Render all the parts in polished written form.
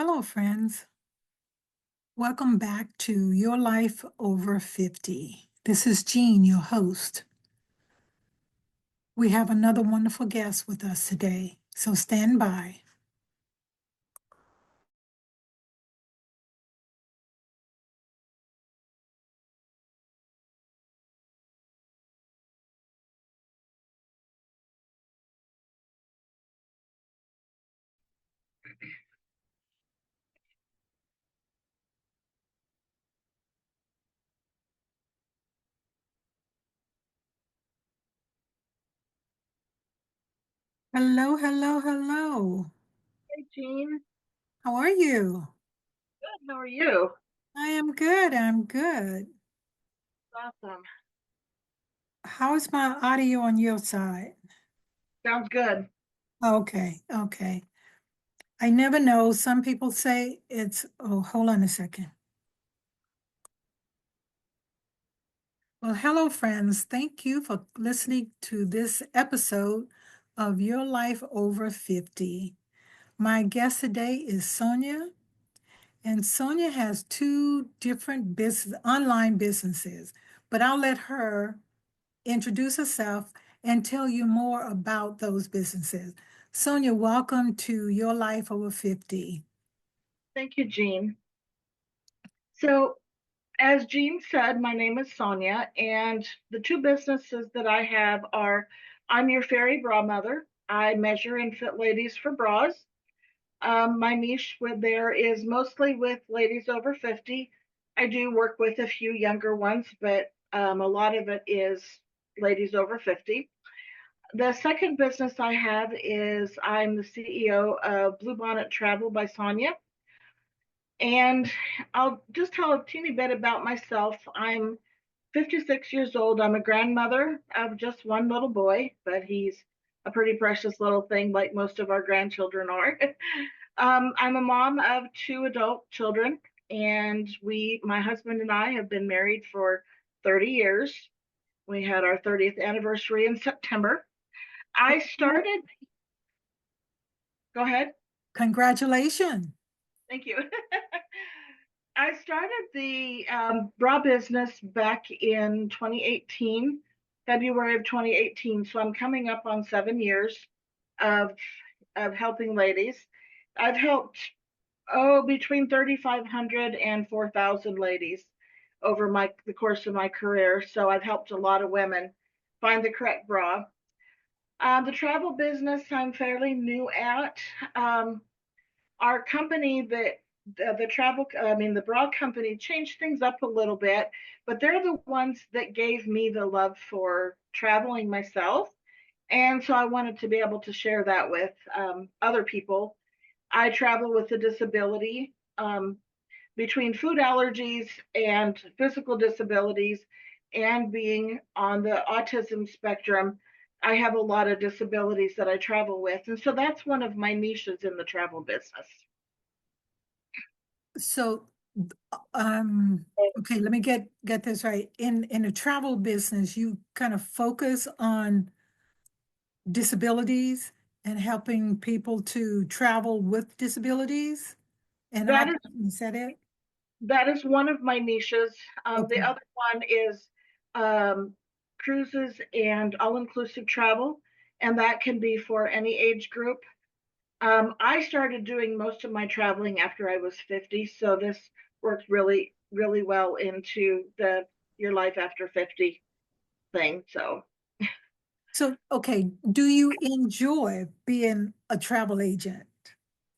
Hello, friends. Welcome back to Your Life Over 50. This is Jean, your host. We have another wonderful guest with us today, so stand by. Hello, hello, hello. Hey, Jean. How are you? Good. How are you? I am good. I'm good. Awesome. How is my audio on your side? Sounds good. Okay, okay. I never know. Some people say hold on a second. Well, hello, friends. Thank you for listening to this episode of Your Life Over 50. My guest today is Sonia, and Sonia has two different online businesses, but I'll let her introduce herself and tell you more about those businesses. Sonia, welcome to Your Life Over 50. Thank you, Jean. So, as Jean said, my name is Sonia, and the two businesses that I have are I'm your fairy bra mother. I measure and fit ladies for bras. My niche with there is mostly with ladies over 50. I do work with a few younger ones, but a lot of it is ladies over 50. The second business I have is I'm the CEO of Bluebonnet Travel by Sonia. And I'll just tell a teeny bit about myself. I'm 56 years old. I'm a grandmother of just one little boy, but he's a pretty precious little thing, like most of our grandchildren are. I'm a mom of two adult children, and my husband and I, have been married for 30 years. We had our 30th anniversary in September. I started, go ahead. Congratulations. Thank you. I started the bra business back in 2018, February of 2018. So I'm coming up on 7 years of helping ladies. I've helped between 3,500 and 4,000 ladies over the course of my career. So I've helped a lot of women find the correct bra. The travel business I'm fairly new at. Um, our company that the travel I mean the bra company changed things up a little bit, but they're the ones that gave me the love for traveling myself, and so I wanted to be able to share that with other people. I travel with a disability, between food allergies and physical disabilities and being on the autism spectrum. I have a lot of disabilities that I travel with, and so that's one of my niches in the travel business. So, um, okay, let me get this right. In the travel business, you kind of focus on disabilities and helping people to travel with disabilities and That is autism. Is that it? that is one of my niches. The Okay. other one is um, cruises and all-inclusive travel, and that can be for any age group. I started doing most of my traveling after I was 50, so this works really, really well into the your life after 50 thing. So, So, okay, do you enjoy being a travel agent?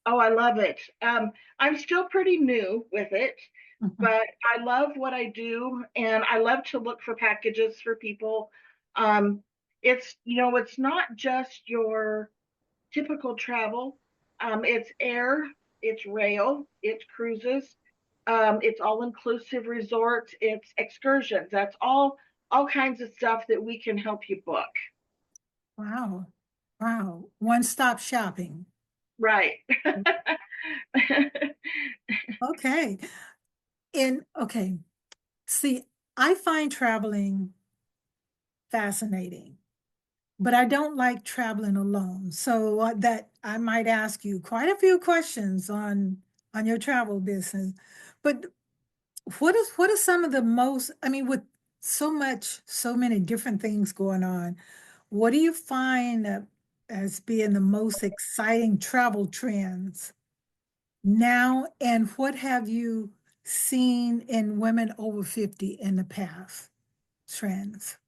oh, I love it. I'm still pretty new with it, Mhm. but I love what I do, and I love to look for packages for people. Um, it's not just your typical travel. It's air, it's rail, it's cruises, it's all-inclusive resorts, it's excursions. That's all kinds of stuff that we can help you book. Wow. Wow. One-stop shopping. Right. Okay. Okay, see, I find traveling fascinating, but I don't like traveling alone. So that I might ask you quite a few questions on your travel business. But what are some of the most, I mean, with so many different things going on, what do you find as being the most exciting travel trends now, and what have you seen in women over 50 in the past trends?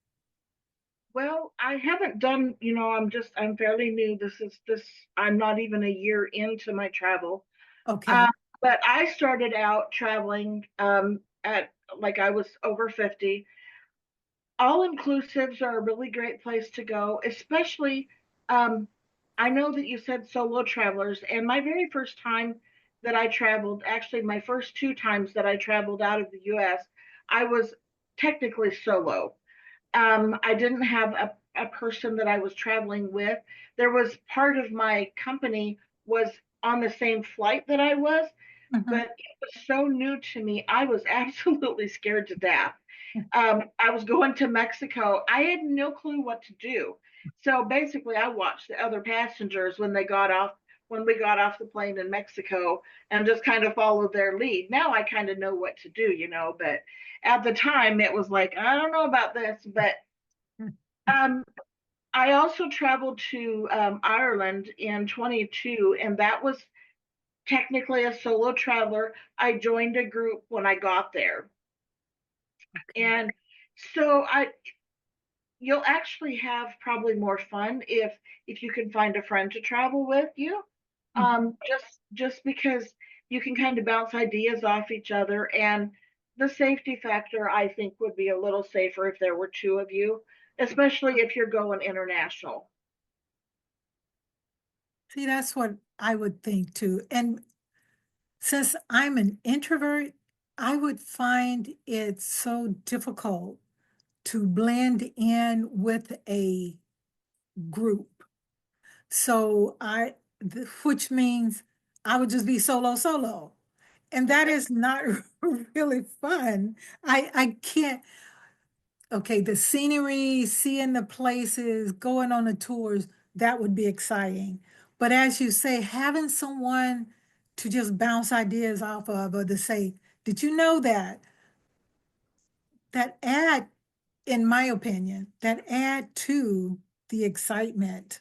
Well, I haven't done, I'm fairly new. I'm not even a year into my travel. Okay. Um, but I started out traveling at like I was over 50. All inclusives are a really great place to go, especially. Um, I know that you said solo travelers, and my very first time that I traveled, actually, my first two times that I traveled out of the US, I was technically solo. I didn't have a person that I was traveling with. There was part of my company was on the same flight that I was, Mhm. but it was so new to me. I was absolutely scared to death. I was going to Mexico. I had no clue what to do. So basically, I watched the other passengers when we got off the plane in Mexico and just kind of followed their lead. Now I kind of know what to do, but at the time it was like, I don't know about this. But um, I also traveled to Ireland in 22, and that was technically a solo traveler. I joined a group when I got there. Okay. And so you'll actually have probably more fun if you can find a friend to travel with you. Mhm. Just because you can kind of bounce ideas off each other, and the safety factor I think would be a little safer if there were two of you, especially if you're going international. See, that's what I would think too. And since I'm an introvert, I would find it so difficult to blend in with a group. So which means I would just be solo. And that is not really fun. I can't, okay, the scenery, seeing the places, going on the tours, that would be exciting. But as you say, having someone to just bounce ideas off of or to say, did you know that? That add, in my opinion, that add to the excitement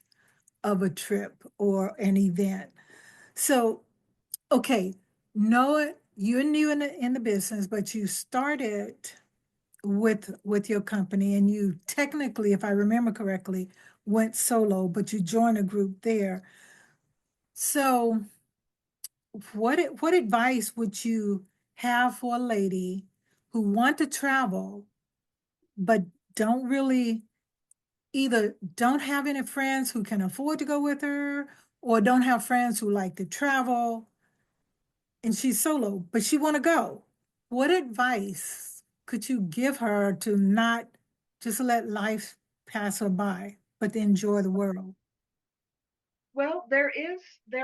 of a trip or an event. So, okay, Noah, you're new in the business, but you started with your company, and you technically, if I remember correctly, went solo, but you joined a group there. So what advice would you have for a lady who want to travel but don't really, either don't have any friends who can afford to go with her, or don't have friends who like to travel, and she's solo but she want to go? What advice could you give her to not just let life pass her by, but to enjoy the world? Well, there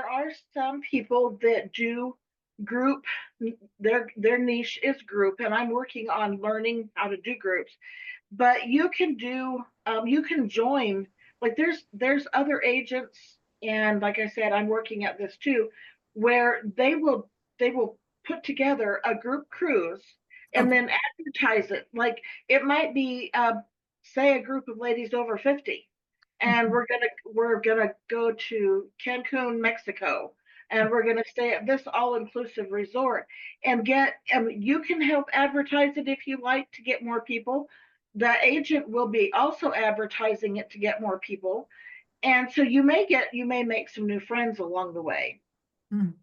are some people that do group. Their niche is group, and I'm working on learning how to do groups. But you can join, like there's other agents, and like I said, I'm working at this too, where they will put together a group cruise and Okay. then advertise it. Like it might be say a group of ladies over 50, and Mhm. we're gonna go to Cancun, Mexico, and we're gonna stay at this all-inclusive resort and get. You can help advertise it if you like to get more people. The agent will be also advertising it to get more people, and so you may make some new friends along the way. Mm.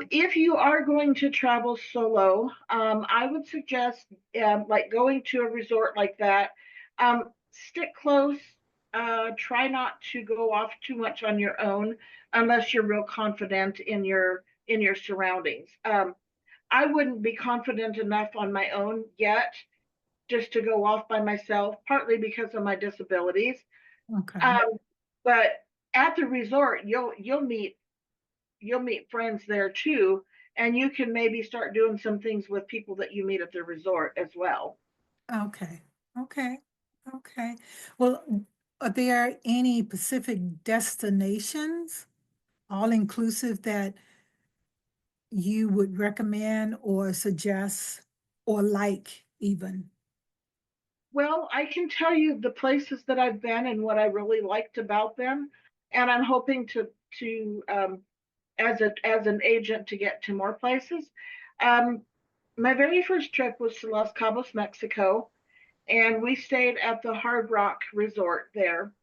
If you are going to travel solo, I would suggest like going to a resort like that. Stick close. Try not to go off too much on your own unless you're real confident in your surroundings. I wouldn't be confident enough on my own yet just to go off by myself, partly because of my disabilities. Okay. Um, but at the resort, you'll meet friends there too, and you can maybe start doing some things with people that you meet at the resort as well. Okay. Okay. Okay. Well, are there any specific destinations, all inclusive, that you would recommend or suggest or like even? Well, I can tell you the places that I've been and what I really liked about them, and I'm hoping to as an agent to get to more places. Um, my very first trip was to Los Cabos, Mexico, and we stayed at the Hard Rock Resort there.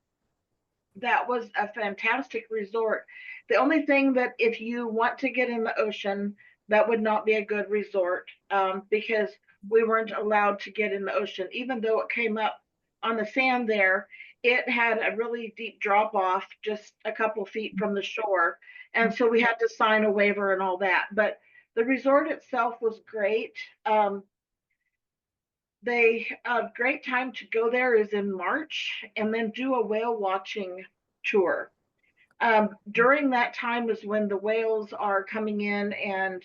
That was a fantastic resort. The only thing that if you want to get in the ocean, that would not be a good resort because we weren't allowed to get in the ocean, even though it came up on the sand there. It had a really deep drop off just a couple feet from the shore. And so we had to sign a waiver and all that. But the resort itself was great. They a great time to go there is in March and then do a whale watching tour. During that time is when the whales are coming in and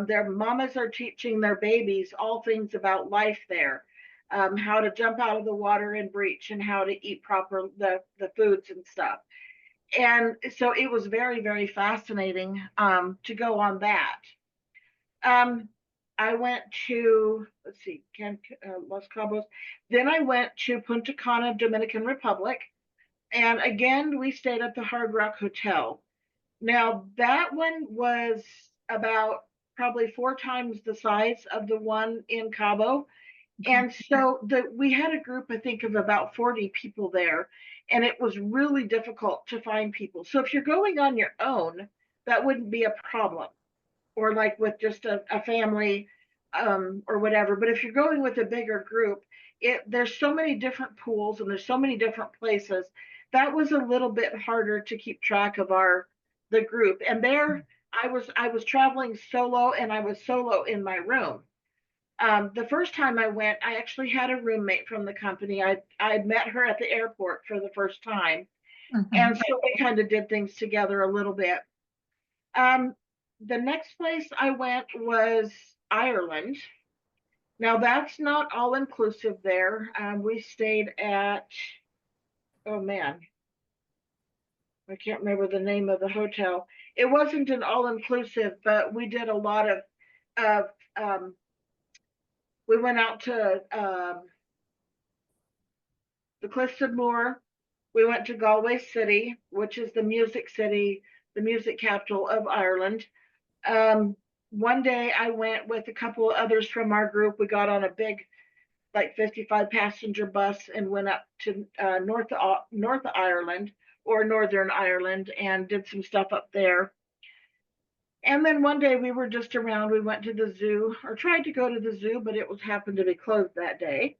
their mamas are teaching their babies all things about life there, how to jump out of the water and breach and how to eat proper the foods and stuff. And so it was very, very fascinating to go on that. Um, I went to, let's see, Los Cabos. Then I went to Punta Cana, Dominican Republic. And again, we stayed at the Hard Rock Hotel. Now, that one was about probably four times the size of the one in Cabo. And so we had a group, I think, of about 40 people there, and it was really difficult to find people. So if you're going on your own, that wouldn't be a problem, or like with just a family or whatever. But if you're going with a bigger group, there's so many different pools and there's so many different places. That was a little bit harder to keep track of the group. And there I was traveling solo and I was solo in my room. The first time I went, I actually had a roommate from the company. I met her at the airport for the first time, and Mhm. so we kind of did things together a little bit. Um, the next place I went was Ireland. Now that's not all inclusive there. We stayed at, oh man, I can't remember the name of the hotel. It wasn't an all inclusive, but we did a lot of we went out to the Cliffs of Moher. We went to Galway City, which is the music city, the music capital of Ireland. Um, one day I went with a couple of others from our group. We got on a big, like 55 passenger bus and went up to North Ireland or Northern Ireland and did some stuff up there. And then one day we were just around. We went to the zoo or tried to go to the zoo, but it was happened to be closed that day.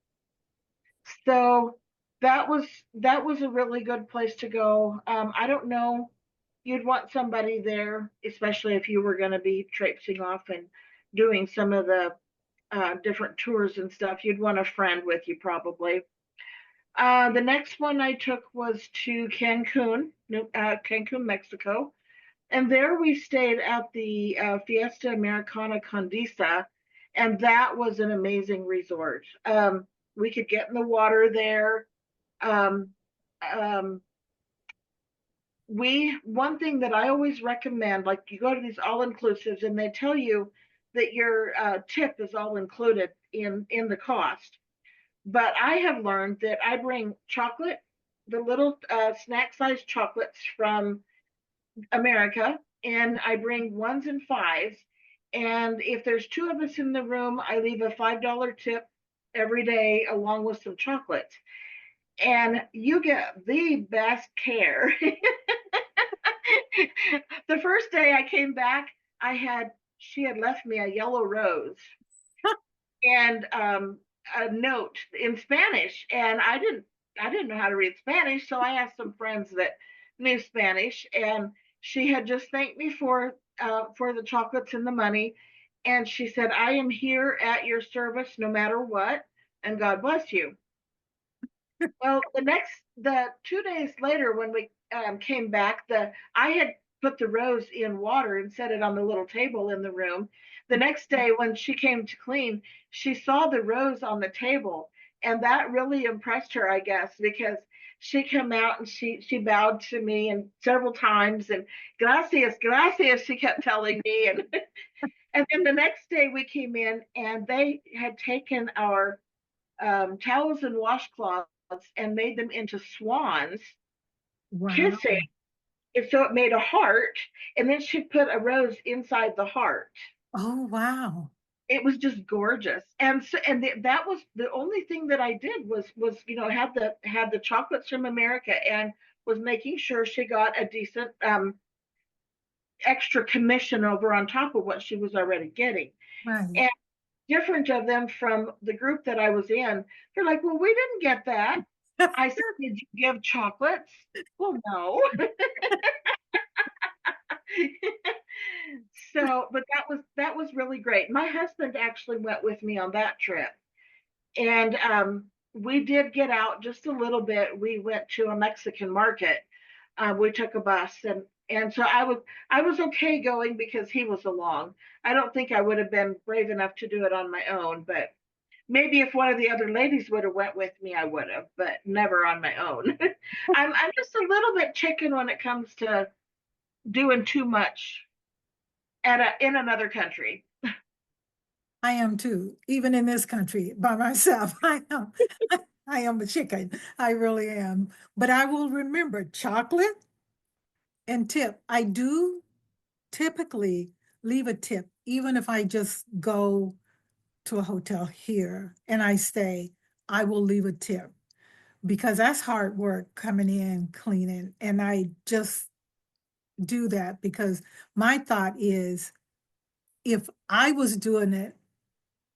So that was a really good place to go. I don't know. You'd want somebody there, especially if you were going to be traipsing off and doing some of the different tours and stuff. You'd want a friend with you probably. The next one I took was to Cancun, Mexico, and there we stayed at the Fiesta Americana Condesa, and that was an amazing resort. We could get in the water there. Um, um, we One thing that I always recommend, like you go to these all inclusives, and they tell you that your tip is all included in the cost. But I have learned that I bring chocolate, the little snack sized chocolates from America, and I bring ones and fives. And if there's two of us in the room, I leave a $5 tip every day along with some chocolates. And you get the best care. The first day I came back, she had left me a yellow rose and a note in Spanish, and I didn't know how to read Spanish, so I asked some friends that knew Spanish, and she had just thanked me for the chocolates and the money, and she said, "I am here at your service no matter what, and God bless you." Well, the 2 days later, when we came back, the I had put the rose in water and set it on the little table in the room. The next day, when she came to clean, she saw the rose on the table, And that really impressed her, I guess, because she came out and she bowed to me and several times, and gracias, gracias, she kept telling me. And then the next day we came in and they had taken our towels and washcloths and made them into swans kissing. Wow. And so it made a heart, and then she put a rose inside the heart. Oh, wow. It was just gorgeous. And so, that was the only thing that I did was had the chocolates from America, and was making sure she got a decent extra commission over on top of what she was already getting. Right. And different of them from the group that I was in, they're like, "Well, we didn't get that." I said, "Did you give chocolates?" "Well, no." So, but that was really great. My husband actually went with me on that trip, and we did get out just a little bit. We went to a Mexican market. We took a bus, and so I was okay going because he was along. I don't think I would have been brave enough to do it on my own, but maybe if one of the other ladies would have went with me, I would have, but never on my own. I'm just a little bit chicken when it comes to doing too much in another country. I am too, even in this country by myself. I am. I am a chicken. I really am. But I will remember chocolate and tip. I do typically leave a tip, even if I just go to a hotel here and I stay, I will leave a tip because that's hard work coming in, cleaning. And I just do that because my thought is if I was doing it,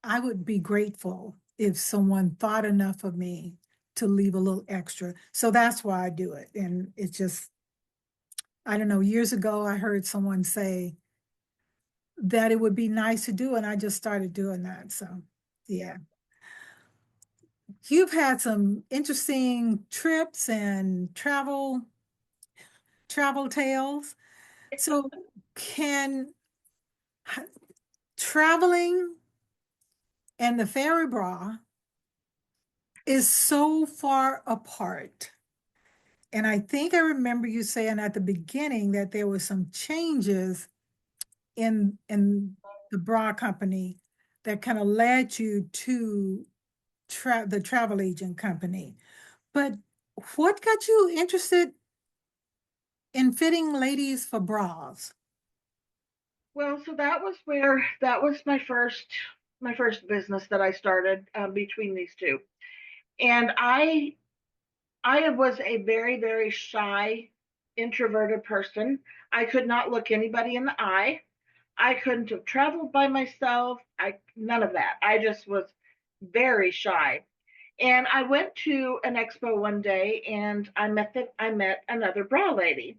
I would be grateful if someone thought enough of me to leave a little extra. So that's why I do it. And it's just, I don't know, years ago, I heard someone say that it would be nice to do, and I just started doing that. So, yeah. You've had some interesting trips and travel tales. So, can traveling and the fairy bra is so far apart. And I think I remember you saying at the beginning that there were some changes in the bra company that kind of led you to the travel agent company. But what got you interested in fitting ladies for bras? Well, so that was my first business that I started between these two, and I was a very very shy, introverted person. I could not look anybody in the eye. I couldn't have traveled by myself. I None of that. I just was very shy. And I went to an expo one day, and I met another bra lady.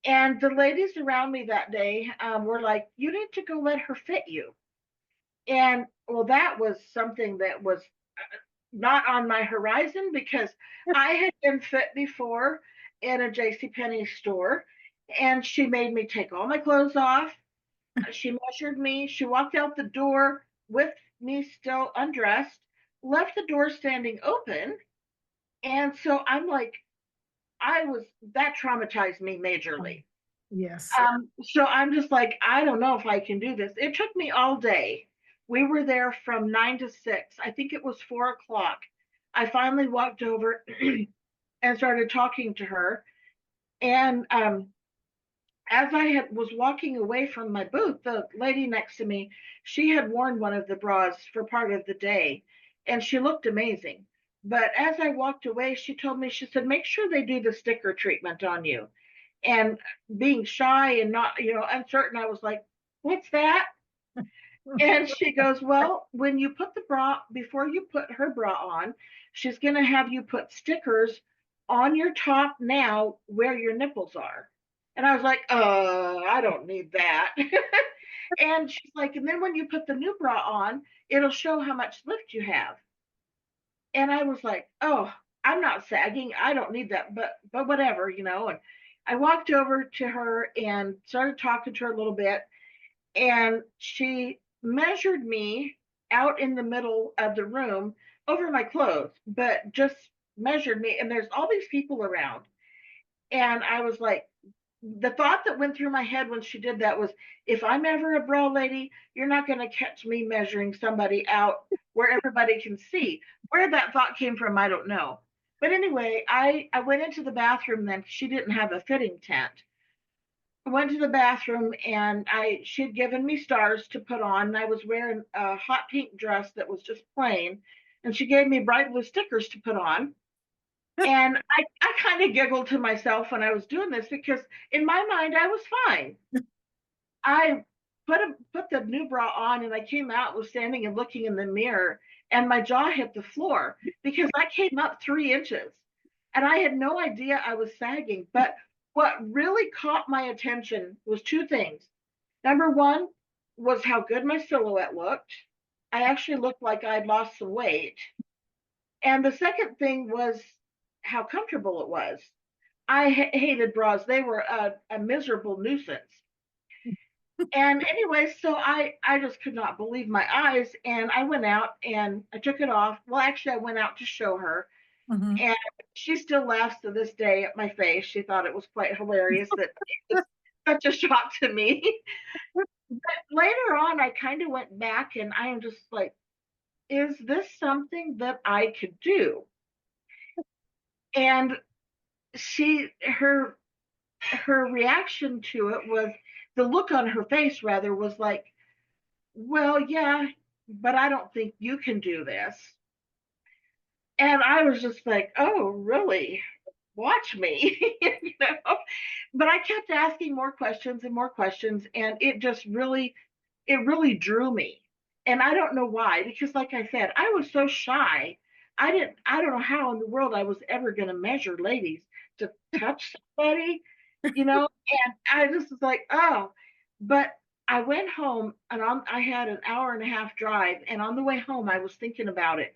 And the ladies around me that day were like, "You need to go let her fit you." And well, that was something that was not on my horizon because I had been fit before in a JCPenney store, and she made me take all my clothes off. She measured me. She walked out the door with me still undressed, left the door standing open. And so I'm like, that traumatized me majorly. Yes. So I'm just like, I don't know if I can do this. It took me all day. We were there from 9 to 6. I think it was 4 o'clock. I finally walked over and started talking to her. And as was walking away from my booth, the lady next to me, she had worn one of the bras for part of the day, and she looked amazing. But as I walked away, she told me, she said, "Make sure they do the sticker treatment on you." And being shy and not, uncertain, I was like, "What's that?" And she goes, "Well, when you put the bra, before you put her bra on, she's going to have you put stickers on your top now where your nipples are." And I was like, I don't need that." And she's like, "And then when you put the new bra on, it'll show how much lift you have." And I was like, "Oh, I'm not sagging. I don't need that, but whatever. And I walked over to her and started talking to her a little bit, and she measured me out in the middle of the room over my clothes, but just measured me. And there's all these people around. And I was like, the thought that went through my head when she did that was, if I'm ever a bra lady, you're not going to catch me measuring somebody out where everybody can see. Where that thought came from, I don't know. But anyway, I went into the bathroom then. She didn't have a fitting tent. I went to the bathroom and she'd given me stars to put on. And I was wearing a hot pink dress that was just plain. And she gave me bright blue stickers to put on. And I kind of giggled to myself when I was doing this because in my mind I was fine. I put the new bra on and I came out, was standing and looking in the mirror, and my jaw hit the floor because I came up 3 inches and I had no idea I was sagging. But what really caught my attention was two things. Number one was how good my silhouette looked. I actually looked like I'd lost some weight. And the second thing was how comfortable it was. I hated bras. They were a miserable nuisance. And anyway, so I just could not believe my eyes. And I went out and I took it off. Well, actually, I went out to show her. Mhm. And she still laughs to this day at my face. She thought it was quite hilarious that it was such a shock to me. But later on, I kind of went back and I am just like, is this something that I could do? And she her reaction to it was, the look on her face rather was like, well, yeah, but I don't think you can do this. And I was just like, oh, really? Watch me. you know but I kept asking more questions and more questions, and it really drew me. And I don't know why, because like I said, I was so shy. I don't know how in the world I was ever going to measure ladies to touch somebody, and I just was like, oh. But I went home and I had an hour and a half drive, and on the way home I was thinking about it,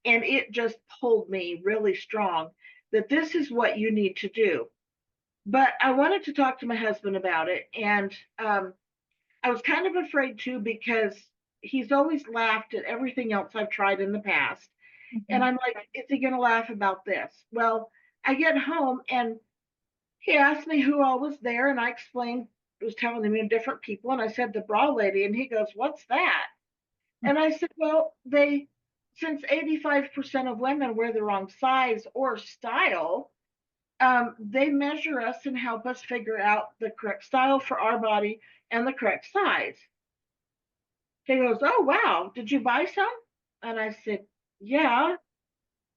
and it just pulled me really strong that this is what you need to do. But I wanted to talk to my husband about it, and I was kind of afraid too because he's always laughed at everything else I've tried in the past. And Mhm. I'm like, is he going to laugh about this? Well, I get home and he asked me who all was there, and I explained, was telling him different people, and I said the bra lady, and he goes, "What's that?" And I said, "Well, since 85% of women wear the wrong size or style, they measure us and help us figure out the correct style for our body and the correct size." He goes, "Oh, wow, did you buy some?" And I said, "Yeah."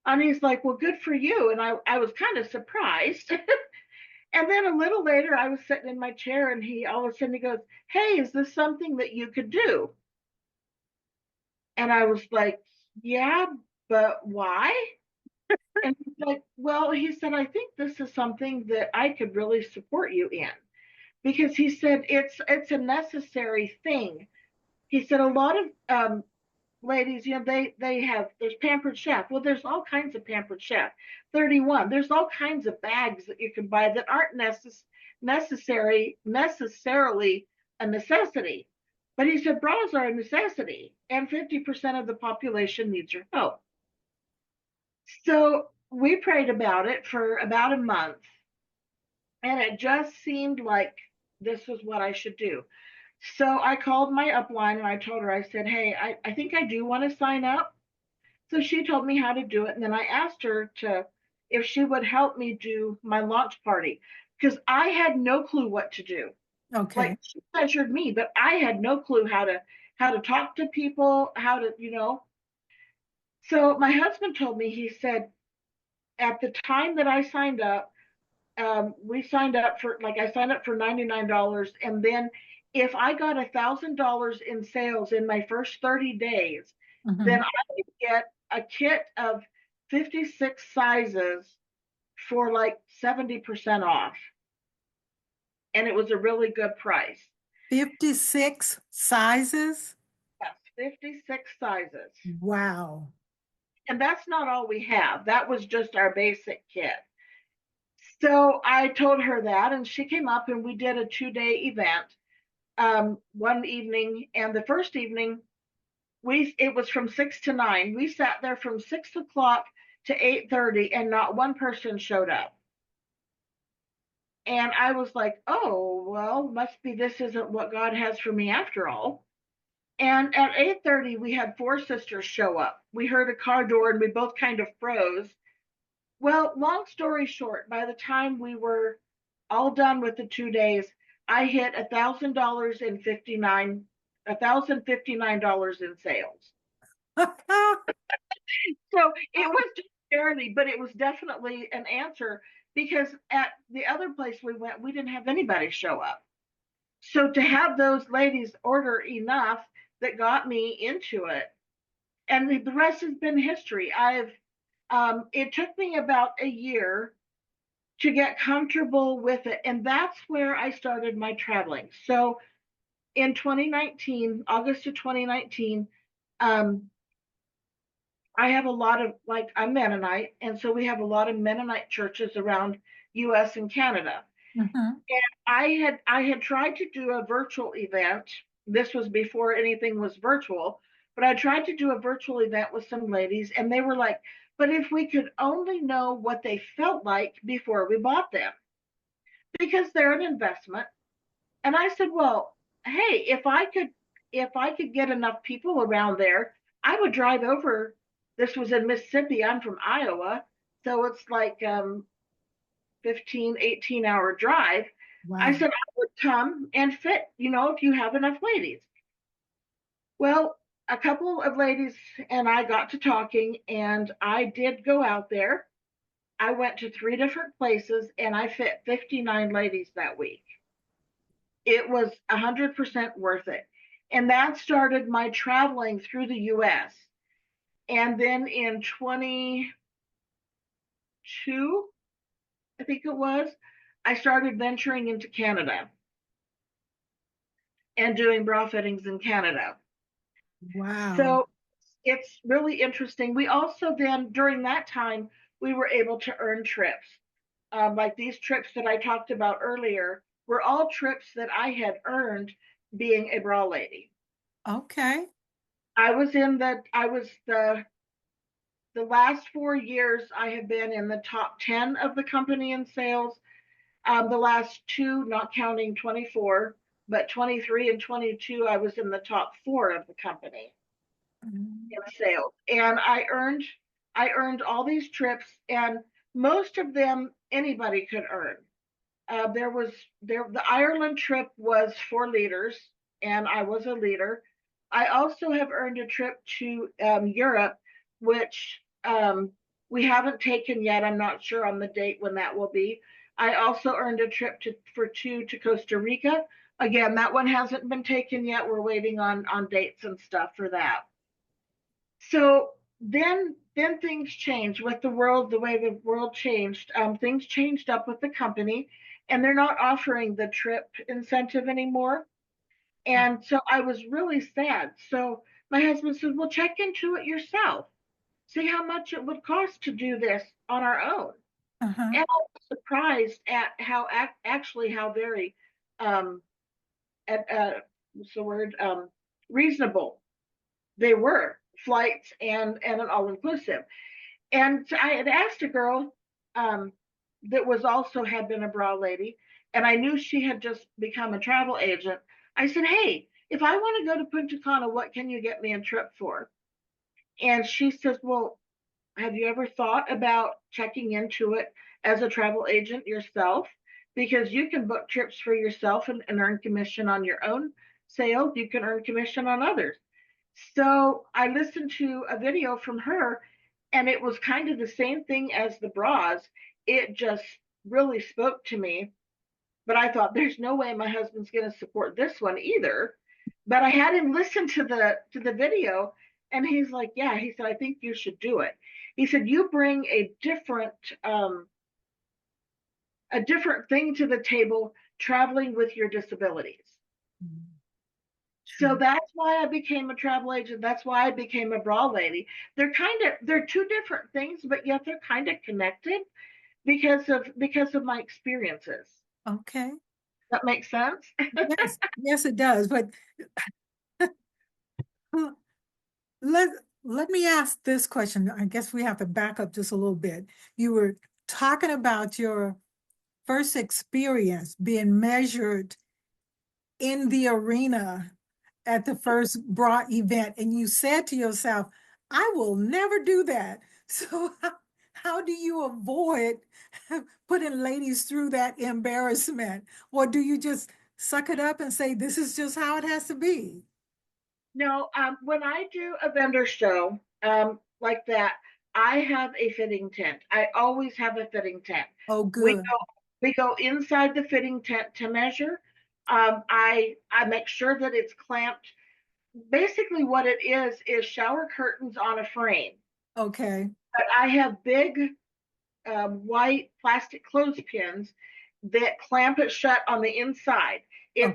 And he's like, "Well, good for you." And I was kind of surprised. And then a little later, I was sitting in my chair and he all of a sudden he goes, "Hey, is this something that you could do?" And I was like, "Yeah, but why?" And he's like, "Well," he said, "I think this is something that I could really support you in." Because he said it's a necessary thing. He said a lot of ladies, they have, there's pampered chef. Well, there's all kinds of pampered chef. 31. There's all kinds of bags that you can buy that aren't necessarily a necessity. But he said bras are a necessity, and 50% of the population needs your help. So we prayed about it for about a month, and it just seemed like this was what I should do. So I called my upline and I told her, I said, "Hey, I think I do want to sign up." So she told me how to do it. And then I asked her if she would help me do my launch party because I had no clue what to do. Okay. Like she measured me, but I had no clue how to talk to people, how to. So my husband told me, he said, at the time that I signed up, we signed up for, like, I signed up for $99, and then if I got $1,000 in sales in my first 30 days, then Mhm. I would get a kit of 56 sizes for like 70% off, and it was a really good price. 56 sizes? Yes, 56 sizes, Wow. and that's not all we have. That was just our basic kit. So I told her that, and she came up and we did a 2-day event, one evening. And the first evening it was from 6 to 9. We sat there from 6 o'clock to 8:30, and not one person showed up. And I was like, oh, well, must be this isn't what God has for me after all. And at 8:30, we had four sisters show up. We heard a car door and we both kind of froze. Well, long story short, by the time we were all done with the 2 days, I hit $1,059 in sales. So it was just barely, but it was definitely an answer, because at the other place we went, we didn't have anybody show up. So to have those ladies order enough that got me into it, and the rest has been history. It took me about a year to get comfortable with it, and that's where I started my traveling. So in 2019, August of 2019, um, I have a lot of, like, I'm Mennonite, and so we have a lot of Mennonite churches around US and Canada. Mhm. I had tried to do a virtual event. This was before anything was virtual, but I tried to do a virtual event with some ladies, and they were like, but if we could only know what they felt like before we bought them, because they're an investment. And I said, well, hey, if I could get enough people around there, I would drive over. This was in Mississippi. I'm from Iowa, so it's like 15, 18-hour drive. I Wow. said I would come and fit, if you have enough ladies. Well, a couple of ladies and I got to talking, and I did go out there. I went to 3 different places, and I fit 59 ladies that week. It was 100% worth it. And that started my traveling through the US. And then in 22, I think it was, I started venturing into Canada and doing bra fittings in Canada. Wow. So it's really interesting. We also then, during that time, we were able to earn trips. Like these trips that I talked about earlier were all trips that I had earned being a bra lady. Okay. I was the last 4 years I have been in the top 10 of the company in sales. The last two, not counting 24, but 23 and 22, I was in the top four of the company Mm. in sales. And I earned all these trips, and most of them anybody could earn. The Ireland trip was for leaders, and I was a leader. I also have earned a trip to Europe, which we haven't taken yet. I'm not sure on the date when that will be. I also earned a trip for two to Costa Rica. Again, that one hasn't been taken yet. We're waiting on dates and stuff for that. So then things changed with the world, the way the world changed. Things changed up with the company, and they're not offering the trip incentive anymore. And so I was really sad. So my husband said, well, check into it yourself. See how much it would cost to do this on our own. Uh-huh. And I was surprised at how actually how very um at what's the word reasonable they were, flights and an all inclusive. And I had asked a girl um, that was also had been a bra lady, and I knew she had just become a travel agent. I said, hey, if I want to go to Punta Cana, what can you get me a trip for? And she says, well, have you ever thought about checking into it as a travel agent yourself? Because you can book trips for yourself and earn commission on your own sales. You can earn commission on others. So I listened to a video from her, and it was kind of the same thing as the bras. It just really spoke to me. But I thought, there's no way my husband's going to support this one either. But I had him listen to the video, and he's like, yeah. He said, I think you should do it. He said, you bring um, a different thing to the table traveling with your disabilities. Mm. So True. that's why I became a travel agent. That's why I became a bra lady. They're two different things, but yet they're kind of connected because of my experiences. Okay. That makes sense. Yes. Yes, it does. But let let me ask this question. I guess we have to back up just a little bit. You were talking about your first experience being measured in the arena at the first bra event, and you said to yourself, I will never do that. So how do you avoid putting ladies through that embarrassment? Or do you just suck it up and say, this is just how it has to be? No, when I do a vendor show like that, I have a fitting tent. I always have a fitting tent. Oh, We good. go we go inside the fitting tent to measure. I make sure that it's clamped. Basically, what it is shower curtains on a frame. Okay. But I have big white plastic clothespins that clamp it shut on the inside. Okay.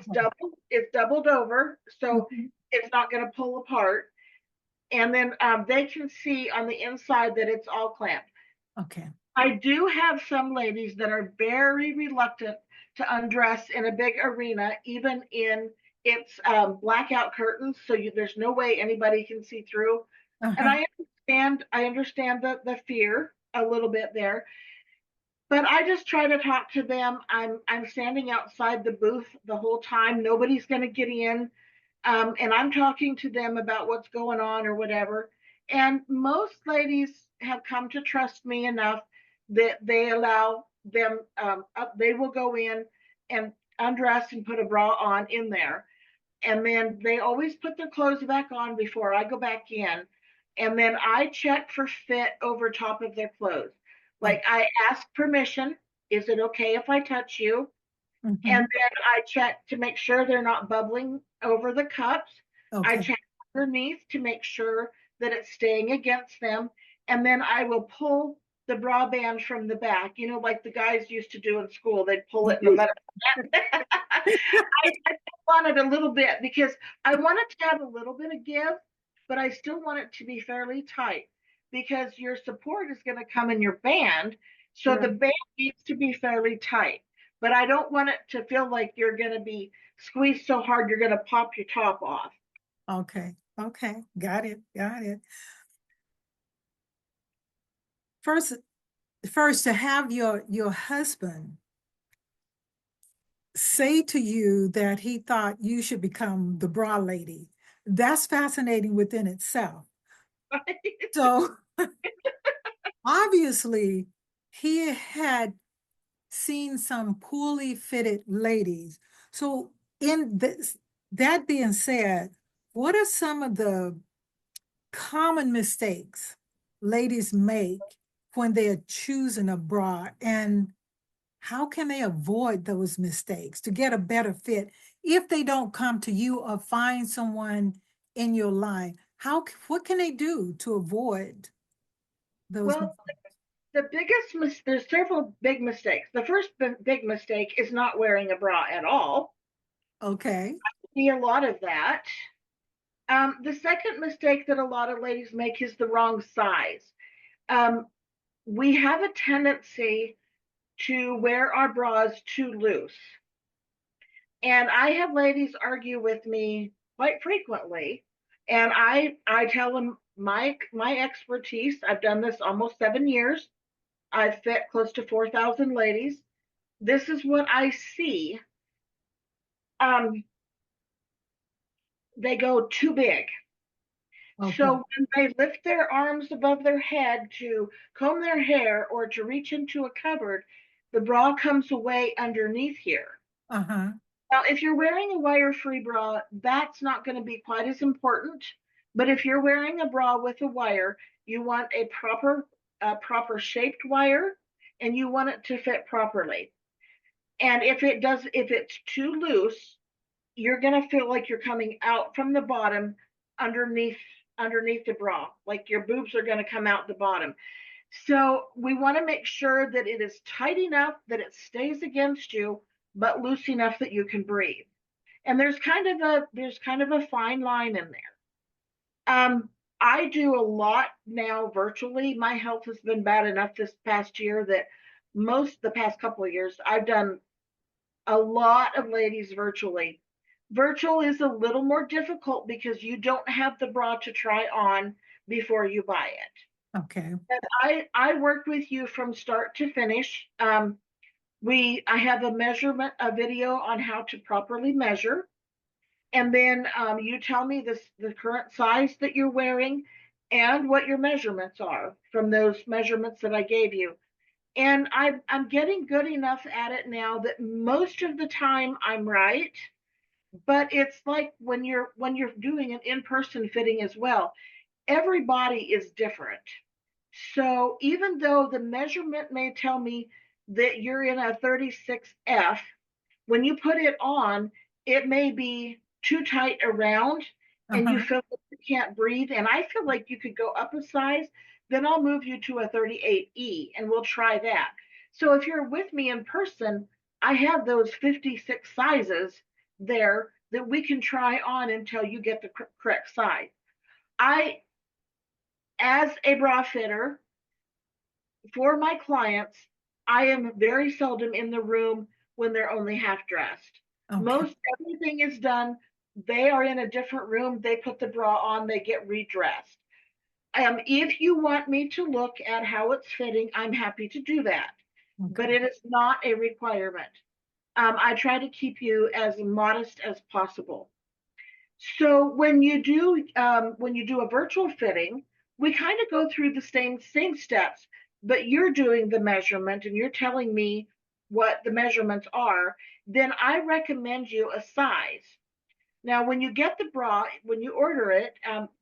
It's doubled over, so Mhm. it's not going to pull apart. And then they can see on the inside that it's all clamped. Okay. I do have some ladies that are very reluctant to undress in a big arena, even in its blackout curtains, so there's no way anybody can see through. And Uh-huh. I understand the fear a little bit there, but I just try to talk to them. I'm standing outside the booth the whole time. Nobody's going to get in, and I'm talking to them about what's going on or whatever. And most ladies have come to trust me enough that they allow them. They will go in and undress and put a bra on in there, and then they always put their clothes back on before I go back in. And then I check for fit over top of their clothes. Oh, Like I ask permission. Is it okay if I touch you? And mhm. then I check to make sure they're not bubbling over the cups. I Okay. check underneath to make sure that it's staying against them. And then I will pull the bra band from the back, like the guys used to do in school. They'd pull it in the middle. I want it a little bit because I want it to have a little bit of give, but I still want it to be fairly tight because your support is going to come in your band. So the Right. band needs to be fairly tight, but I don't want it to feel like you're going to be squeezed so hard you're going to pop your top off. Okay. Okay. Got it. Got it. First, first to have your husband say to you that he thought you should become the bra lady. That's fascinating within itself. So obviously, he had seen some poorly fitted ladies. So, in this, that being said, what are some of the common mistakes ladies make when they're choosing a bra? And how can they avoid those mistakes to get a better fit if they don't come to you or find someone in your line? What can they do to avoid those Well, mistakes? there's several big mistakes. The first big mistake is not wearing a bra at all. Okay. See a lot of that. The second mistake that a lot of ladies make is the wrong size. Um, we have a tendency to wear our bras too loose. And I have ladies argue with me quite frequently. And I tell them my expertise. I've done this almost 7 years. I've fit close to 4,000 ladies. This is what I see. Um, they go too big. Okay. So when they lift their arms above their head to comb their hair or to reach into a cupboard, the bra comes away underneath here. Uh-huh. Now, if you're wearing a wire-free bra, that's not going to be quite as important. But if you're wearing a bra with a wire, you want proper shaped wire, and you want it to fit properly. And if it's too loose, you're going to feel like you're coming out from the bottom underneath underneath the bra, like your boobs are going to come out the bottom. So we want to make sure that it is tight enough that it stays against you, but loose enough that you can breathe. And there's kind of a fine line in there. I do a lot now virtually. My health has been bad enough this past year that the past couple of years I've done a lot of ladies virtually. Virtual is a little more difficult because you don't have the bra to try on before you buy it. Okay. And I work with you from start to finish. I have a video on how to properly measure, and then you tell me the current size that you're wearing and what your measurements are from those measurements that I gave you. And I'm getting good enough at it now that most of the time I'm right. But it's like when you're doing an in-person fitting as well, every body is different. So even though the measurement may tell me that you're in a 36F, when you put it on, it may be too tight around and you Uh-huh. feel like you can't breathe. And I feel like you could go up a size, then I'll move you to a 38E and we'll try that. So if you're with me in person, I have those 56 sizes there that we can try on until you get the correct size. I, as a bra fitter, for my clients, I am very seldom in the room when they're only half dressed. Okay. Most everything is done. They are in a different room. They put the bra on, they get redressed. If you want me to look at how it's fitting, I'm happy to do that, but Okay. it is not a requirement. I try to keep you as modest as possible. So when you do a virtual fitting, we kind of go through the same steps, but you're doing the measurement and you're telling me what the measurements are. Then I recommend you a size. Now, when you get the bra, when you order it,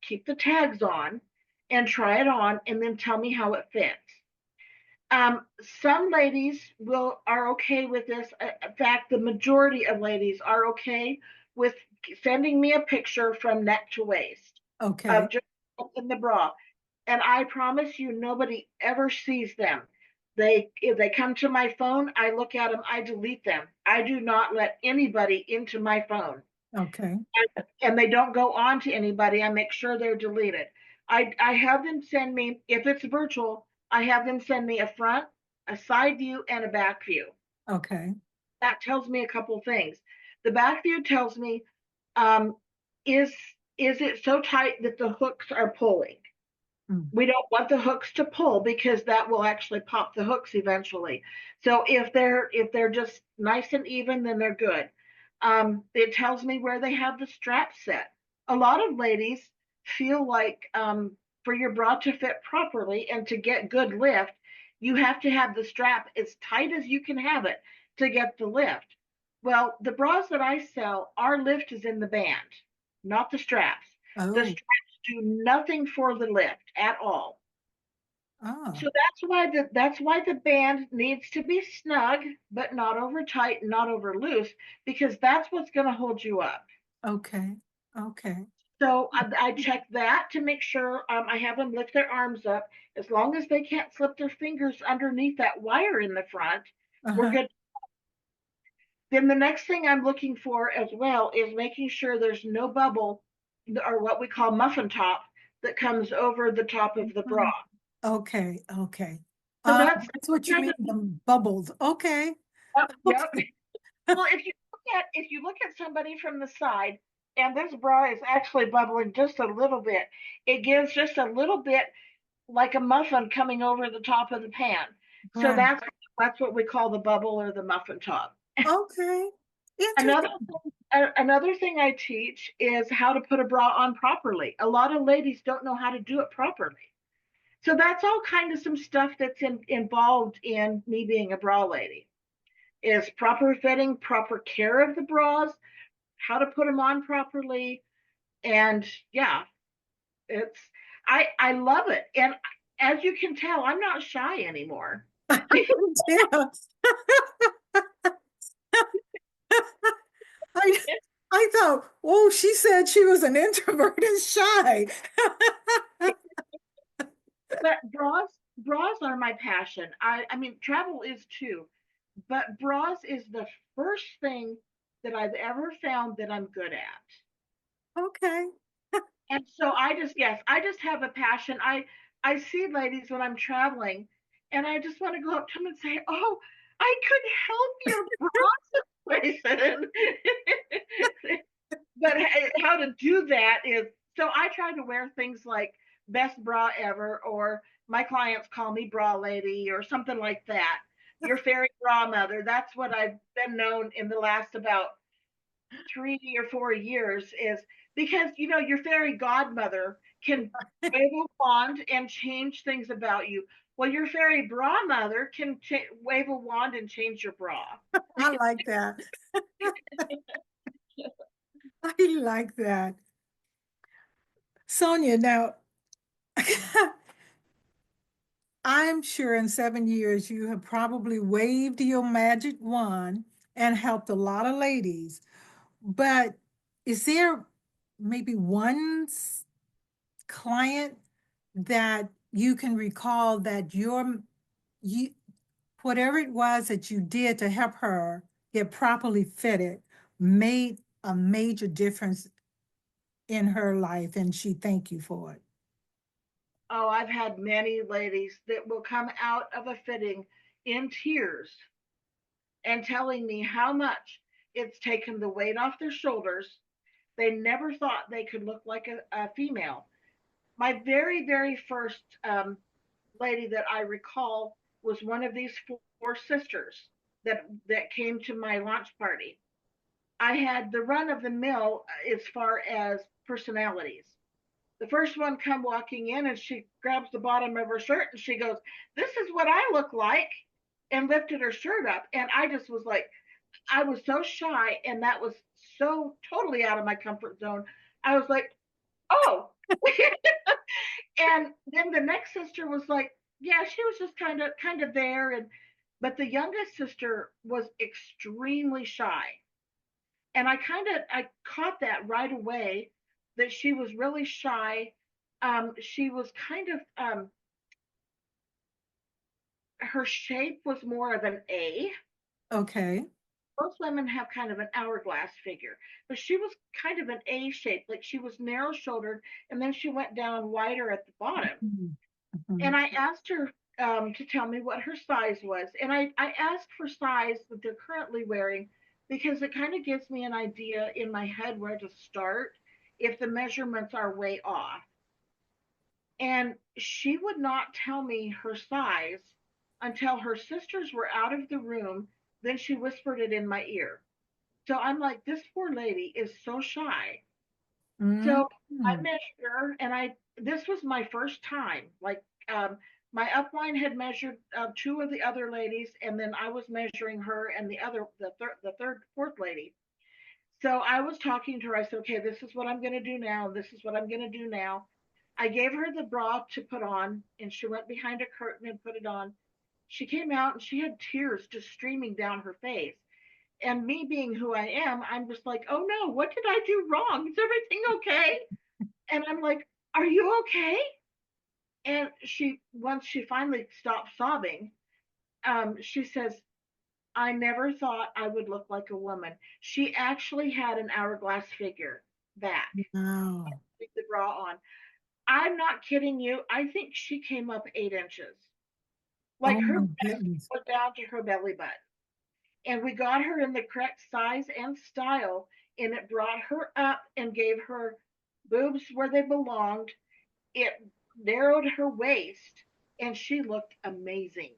keep the tags on and try it on, and then tell me how it fits. Some ladies will are okay with this. In fact, the majority of ladies are okay with sending me a picture from neck to waist Okay. of just in the bra. And I promise you, nobody ever sees them. If they come to my phone, I look at them, I delete them. I do not let anybody into my phone, Okay. and they don't go on to anybody. I make sure they're deleted. I have them send me, if it's virtual, I have them send me a front, a side view, and a back view. Okay. That tells me a couple things. The back view tells me, um, is is it so tight that the hooks are pulling? Mm. We don't want the hooks to pull because that will actually pop the hooks eventually. So if they're just nice and even, then they're good. It tells me where they have the strap set. A lot of ladies feel like for your bra to fit properly and to get good lift, you have to have the strap as tight as you can have it to get the lift. Well, the bras that I sell, our lift is in the band, not the straps. The Oh. straps do nothing for the lift at all. Ah. So that's why the band needs to be snug, but not over tight and not over loose, because that's what's going to hold you up. Okay. Okay. So I check that to make sure I have them lift their arms up. As long as they can't slip their fingers underneath that wire in the front, we're Uh-huh. good. Then the next thing I'm looking for as well is making sure there's no bubble or what we call muffin top that comes over the top of the bra. Okay. Okay. So that's That's what you kind mean, of the bubbles. Okay. yep. Okay. Well, if you look at somebody from the side, and this bra is actually bubbling just a little bit, it gives just a little bit like a muffin coming over the top of the pan. So Right. that's what we call the bubble or the muffin top. Okay. Another Interesting. another thing I teach is how to put a bra on properly. A lot of ladies don't know how to do it properly. So that's all kind of some stuff that's involved in me being a bra lady. Is proper fitting, proper care of the bras, how to put them on properly, and yeah, it's I love it. And as you can tell, I'm not shy anymore. Yeah. I I thought, oh, she said she was an introvert and shy. But bras are my passion. I mean travel is too, but bras is the first thing that I've ever found that I'm good at. Okay. And so I just have a passion. I see ladies when I'm traveling, and I just want to go up to them and say, "Oh, I could help your bra situation." but how to do that is, so I try to wear things like best bra ever, or my clients call me bra lady or something like that. Your fairy bra mother. That's what I've been known in the last about 3 or 4 years, is because your fairy godmother can wave a wand and change things about you. Well, your fairy bra mother can wave a wand and change your bra. I like that. I like that. Sonia, now I'm sure in 7 years you have probably waved your magic wand and helped a lot of ladies. But is there maybe one client that you can recall that you whatever it was that you did to help her get properly fitted made a major difference in her life and she thanked you for it? Oh, I've had many ladies that will come out of a fitting in tears and telling me how much it's taken the weight off their shoulders. They never thought they could look like a female. My very, very first lady that I recall was one of these four sisters that came to my launch party. I had the run of the mill as far as personalities. The first one come walking in and she grabs the bottom of her shirt and she goes, "This is what I look like," and lifted her shirt up. And I just was like, I was so shy and that was so totally out of my comfort zone. I was like, "Oh." And then the next sister was like, yeah, she was just kind of there. And but the youngest sister was extremely shy. And I caught that right away, that she was really shy. She was kind of her shape was more of an A. Okay. Most women have kind of an hourglass figure, but she was kind of an A shape, like she was narrow shouldered, and then she went down wider at the bottom. Mhm. And Mhm. I asked her to tell me what her size was. And I asked for size that they're currently wearing because it kind of gives me an idea in my head where to start if the measurements are way off. And she would not tell me her size until her sisters were out of the room. Then she whispered it in my ear. So I'm like, this poor lady is so shy. So I Mhm. measured her, and this was my first time. Like, um, my upline had measured two of the other ladies, and then I was measuring her and the third, fourth lady. So I was talking to her. I said, "Okay, this is what I'm going to do now. This is what I'm going to do now." I gave her the bra to put on, and she went behind a curtain and put it on. She came out, and she had tears just streaming down her face. And me being who I am, I'm just like, "Oh no, what did I do wrong? Is everything okay?" And I'm like, "Are you okay?" And once she finally stopped sobbing, she says, "I never thought I would look like a woman." She actually had an hourglass figure back Wow. with the bra on. I'm not kidding you. I think she came up 8 inches. Oh Like her my breast goodness. was down to her belly button. And we got her in the correct size and style, and it brought her up and gave her boobs where they belonged. It narrowed her waist, and she looked amazing.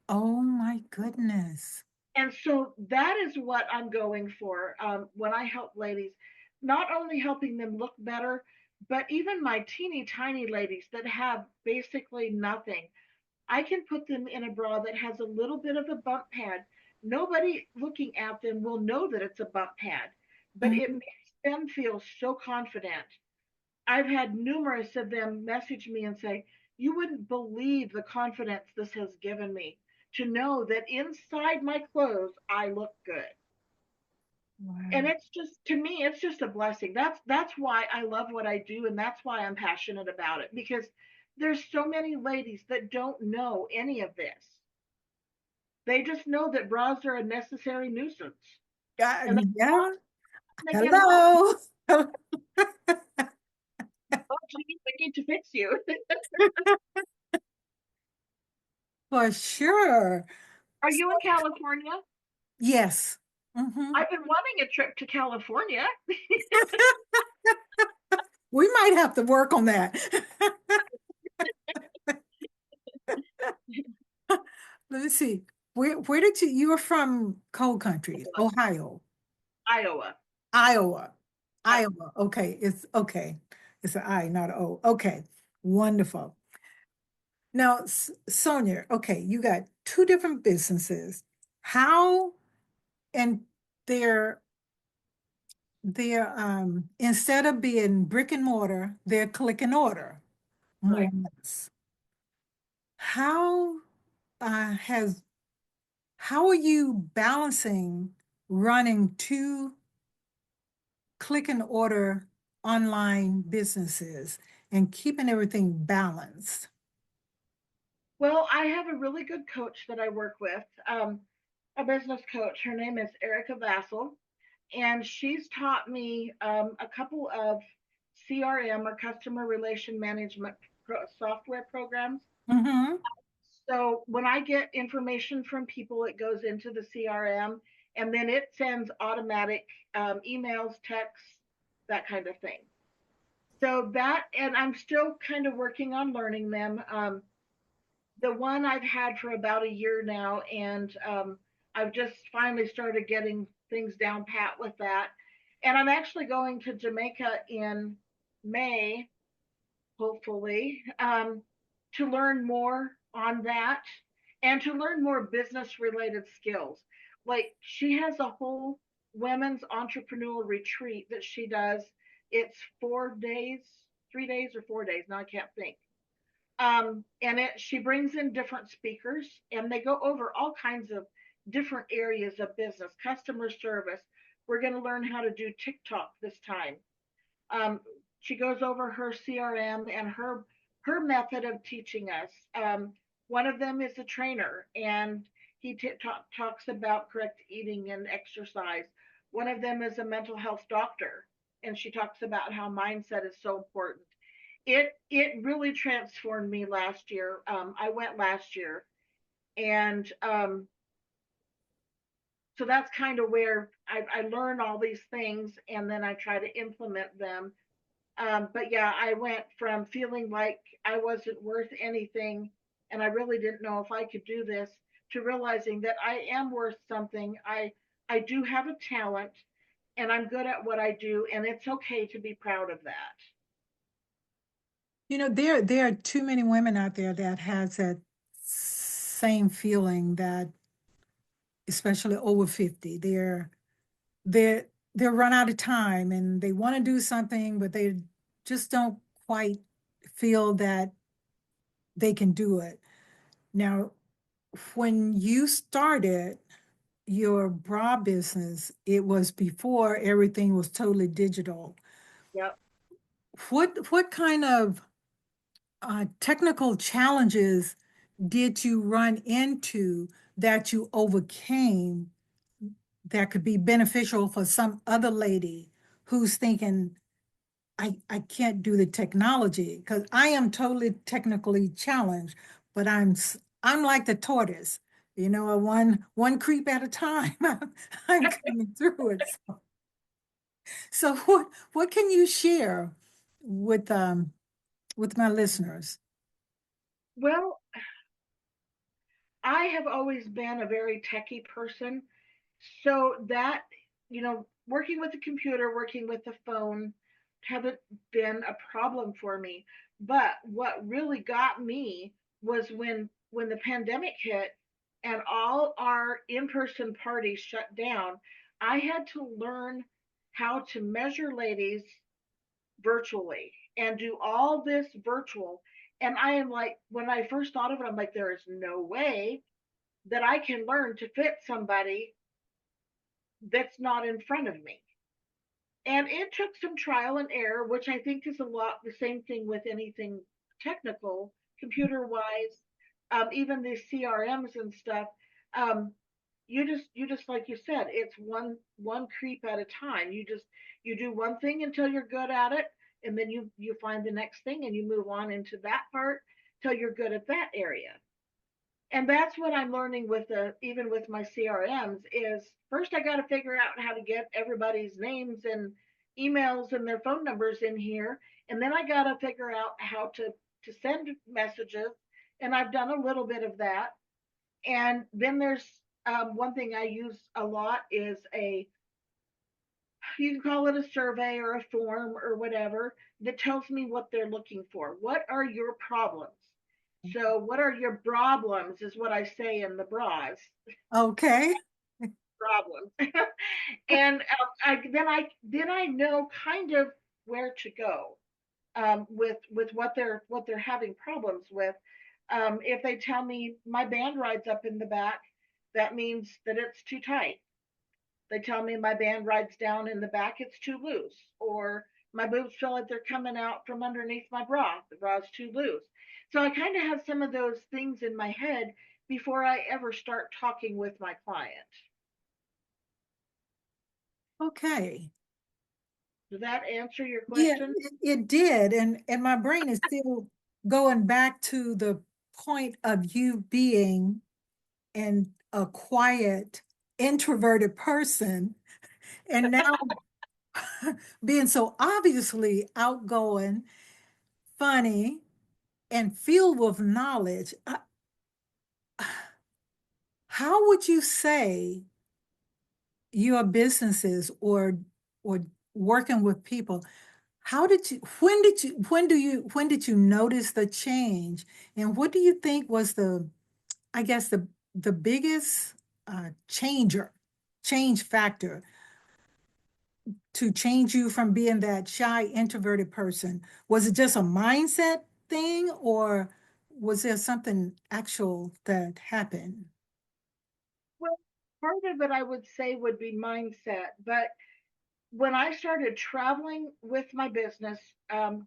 Oh my goodness. And so that is what I'm going for when I help ladies, not only helping them look better, but even my teeny tiny ladies that have basically nothing. I can put them in a bra that has a little bit of a bump pad. Nobody looking at them will know that it's a bump pad, but it Mhm. makes them feel so confident. I've had numerous of them message me and say, "You wouldn't believe the confidence this has given me to know that inside my clothes I look good." And Wow. it's just, to me, it's just a blessing. That's why I love what I do, and that's why I'm passionate about it, because there's so many ladies that don't know any of this. They just know that bras are a necessary nuisance, and Yeah. they get home. Hello. "Oh, geez, we need to fix you." For sure. Are you in California? Yes. Hmm. I've been wanting a trip to California. We might have to work on that. Let me see. Where did you were from cold country, Ohio, Iowa. Iowa, Yep. Iowa. Okay, it's okay. It's an I, not an O. Okay, wonderful. Now, Sonia, okay, you got two different businesses. How and they're instead of being brick and mortar, they're click and order more or Right. less. How has how are you balancing running two click and order online businesses and keeping everything balanced? Well, I have a really good coach that I work with, a business coach. Her name is Erica Vassal, and she's taught me a couple of CRM or customer relation management software programs. Mm-hmm. So when I get information from people, it goes into the CRM and then it sends automatic emails, texts, that kind of thing. So that, and I'm still kind of working on learning them. The one I've had for about a year now, and I've just finally started getting things down pat with that. And I'm actually going to Jamaica in May, hopefully, to learn more on that and to learn more business related skills. Like she has a whole women's entrepreneurial retreat that she does. It's 4 days, 3 days or 4 days. Now I can't think. And she brings in different speakers and they go over all kinds of different areas of business, customer service. We're going to learn how to do TikTok this time. um, she goes over her CRM and her method of teaching us. One of them is a trainer, and he talks about correct eating and exercise. One of them is a mental health doctor, and she talks about how mindset is so important. It really transformed me last year. I went last year, and so that's kind of where I learn all these things, and then I try to implement them. But yeah, I went from feeling like I wasn't worth anything and I really didn't know if I could do this to realizing that I am worth something. I do have a talent and I'm good at what I do and it's okay to be proud of that. You know, there are too many women out there that has that same feeling that, especially over 50, they're they're run out of time and they want to do something, but they just don't quite feel that they can do it. Now, when you started your bra business, it was before everything was totally digital. Yep. What kind of technical challenges did you run into that you overcame that could be beneficial for some other lady who's thinking, I can't do the technology because I am totally technically challenged, but I'm like the tortoise, you know, one creep at a time. I'm coming through it. So what can you share with my listeners? Well, I have always been a very techie person. So that, working with the computer, working with the phone haven't been a problem for me. But what really got me was when the pandemic hit and all our in-person parties shut down, I had to learn how to measure ladies virtually and do all this virtual. And I am like, when I first thought of it, I'm like, there is no way that I can learn to fit somebody that's not in front of me. And it took some trial and error, which I think is a lot the same thing with anything technical, computer wise, even the CRMs and stuff. Um, you just like you said, it's one creep at a time. You do one thing until you're good at it, and then you find the next thing and you move on into that part till you're good at that area. And that's what I'm learning with the even with my CRMs is first I got to figure out how to get everybody's names and emails and their phone numbers in here, and then I got to figure out how to send messages, and I've done a little bit of that. And then there's one thing I use a lot is a, you can call it a survey or a form or whatever, that tells me what they're looking for. What are your problems? So, what are your problems is what I say in the bras. Okay. Problems, and then I know kind of where to go with what they're having problems with. If they tell me my band rides up in the back, that means that it's too tight. They tell me my band rides down in the back, it's too loose, or my boobs feel like they're coming out from underneath my bra. The bra's too loose. So I kind of have some of those things in my head before I ever start talking with my client. Okay. Does that answer your Yeah, question? it did. And my brain is still going back to the point of you being a quiet, introverted person, and now being so obviously outgoing, funny, and filled with knowledge. How would you say your businesses or working with people, how did you when did you notice the change, and what do you think was the, I guess, the biggest change factor to change you from being that shy introverted person? Was it just a mindset thing, or was there something actual that happened? Well, part of it I would say would be mindset, but when I started traveling with my business,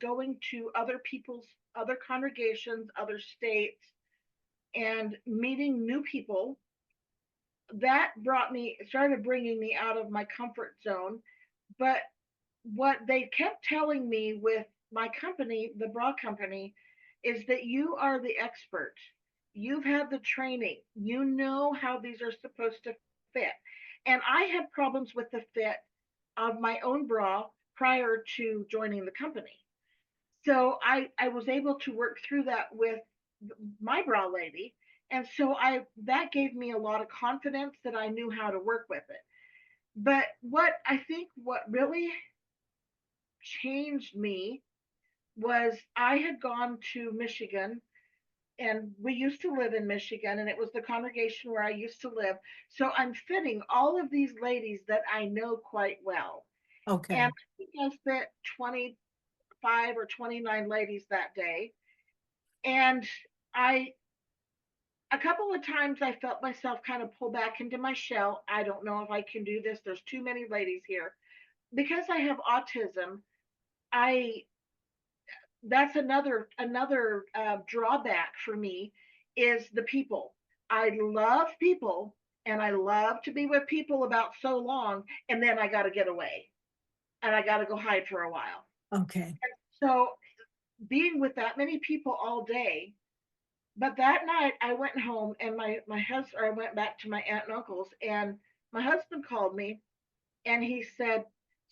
going to other people's other congregations, other states, and meeting new people, that started bringing me out of my comfort zone. But what they kept telling me with my company, the bra company, is that you are the expert. You've had the training. You know how these are supposed to fit. And I had problems with the fit of my own bra prior to joining the company. So I was able to work through that with my bra lady. And so I that gave me a lot of confidence that I knew how to work with it. But what really changed me was I had gone to Michigan, and we used to live in Michigan, and it was the congregation where I used to live. So I'm fitting all of these ladies that I know quite well. And Okay. I think I fit 25 or 29 ladies that day. And I, a couple of times I felt myself kind of pull back into my shell. I don't know if I can do this. There's too many ladies here. Because I have autism, I that's another drawback for me is the people. I love people, and I love to be with people about so long, and then I got to get away and I got to go hide for a while. Okay. So being with that many people all day, but that night I went home and my husband, or I went back to my aunt and uncle's, and my husband called me and he said,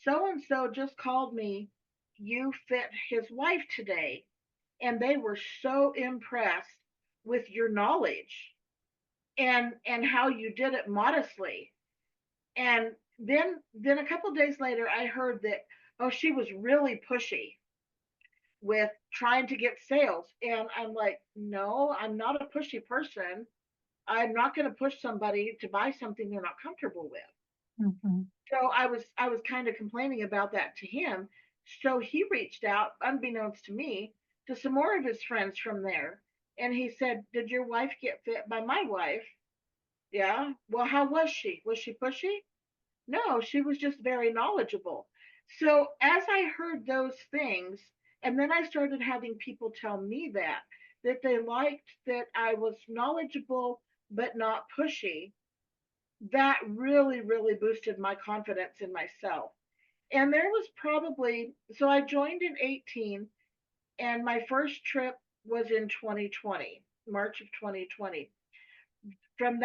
so and so just called me. You fit his wife today, and they were so impressed with your knowledge and how you did it modestly. And then a couple of days later I heard that, oh, she was really pushy with trying to get sales. And I'm like, no, I'm not a pushy person. I'm not going to push somebody to buy something they're not comfortable with. Mhm. So I was kind of complaining about that to him. So he reached out, unbeknownst to me, to some more of his friends from there. And he said, did your wife get fit by my wife? Yeah. Well, how was she? Was she pushy? No, she was just very knowledgeable. So as I heard those things, and then I started having people tell me that they liked that I was knowledgeable but not pushy, that really, really boosted my confidence in myself. And there was probably, so I joined in 18, and my first trip was in 2020, March of 2020. From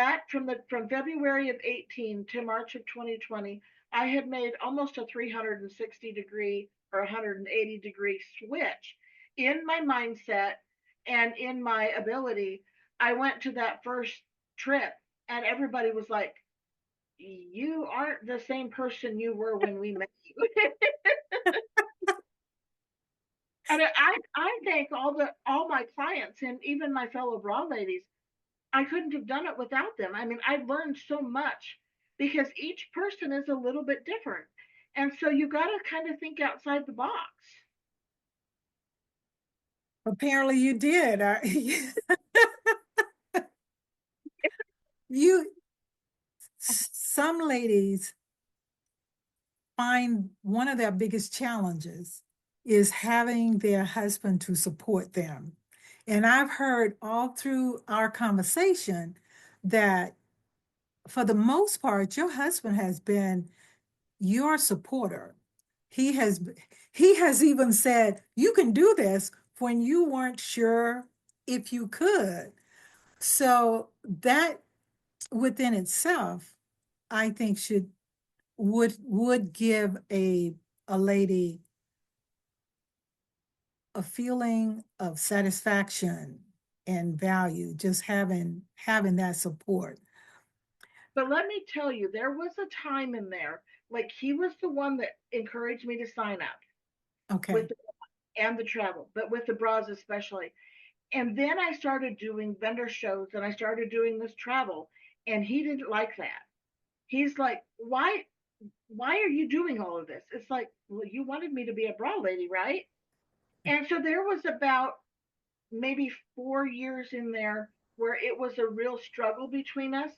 February of 18 to March of 2020, I had made almost a 360-degree or 180-degree switch in my mindset and in my ability. I went to that first trip and everybody was like, "You aren't the same person you were when we met you." And I thank all my clients and even my fellow bra ladies. I couldn't have done it without them. I mean, I learned so much because each person is a little bit different. And so you got to kind of think outside the box. Apparently you did. You, some ladies find one of their biggest challenges is having their husband to support them. And I've heard all through our conversation that for the most part, your husband has been your supporter. He has he has even said, you can do this when you weren't sure if you could. So that within itself, I think would give a lady a feeling of satisfaction and value, just having that support. But let me tell you, there was a time in there, like he was the one that encouraged me to sign up with Okay. the, and the travel, but with the bras especially. And then I started doing vendor shows and I started doing this travel, and he didn't like that. He's like, why are you doing all of this? It's like, well, you wanted me to be a bra lady, right? And so there was about maybe 4 years in there where it was a real struggle between us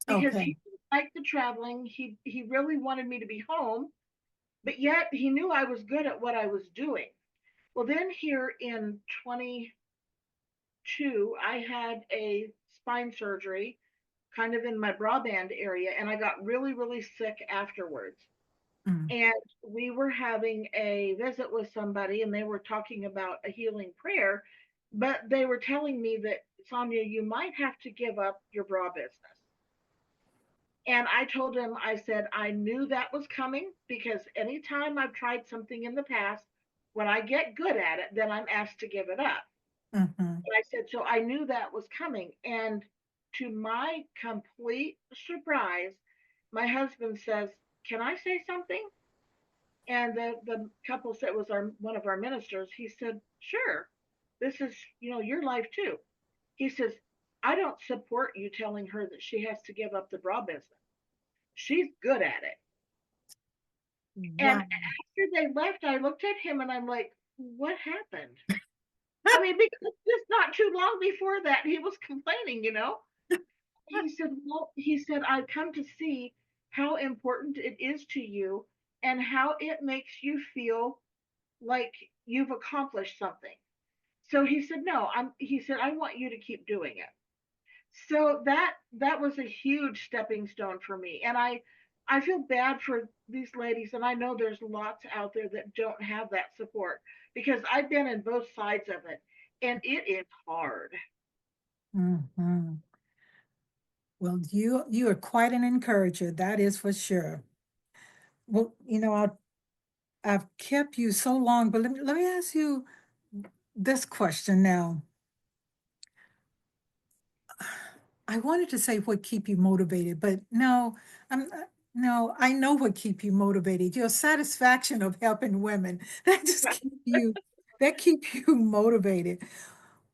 because Okay. he liked the traveling. He really wanted me to be home, but yet he knew I was good at what I was doing. Well, then here in 22, I had a spine surgery kind of in my bra band area, and I got really, really sick afterwards. Mm. And we were having a visit with somebody and they were talking about a healing prayer, but they were telling me that, Sonia, you might have to give up your bra business. And I told him, I said, I knew that was coming because anytime I've tried something in the past, when I get good at it, then I'm asked to give it up. Mhm. And I said, so I knew that was coming. And to my complete surprise, my husband says, can I say something? And the couple said, was our one of our ministers. He said, "Sure, this is your life too." He says, "I don't support you telling her that she has to give up the bra business. She's good at it." And Wow. after they left, I looked at him and I'm like, "What happened?" I mean, because just not too long before that, he was complaining. He said, "Well," he said, "I've come to see how important it is to you and how it makes you feel like you've accomplished something." So he said, "No, he said, I want you to keep doing it." So that was a huge stepping stone for me. And I feel bad for these ladies, and I know there's lots out there that don't have that support because I've been in both sides of it, and it is hard. Mhm. Well, you are quite an encourager, that is for sure. Well, I've kept you so long, but let me ask you this question now. I wanted to say what keep you motivated, but no, I'm no, I know what keep you motivated. Your satisfaction of helping women. That just keep you motivated.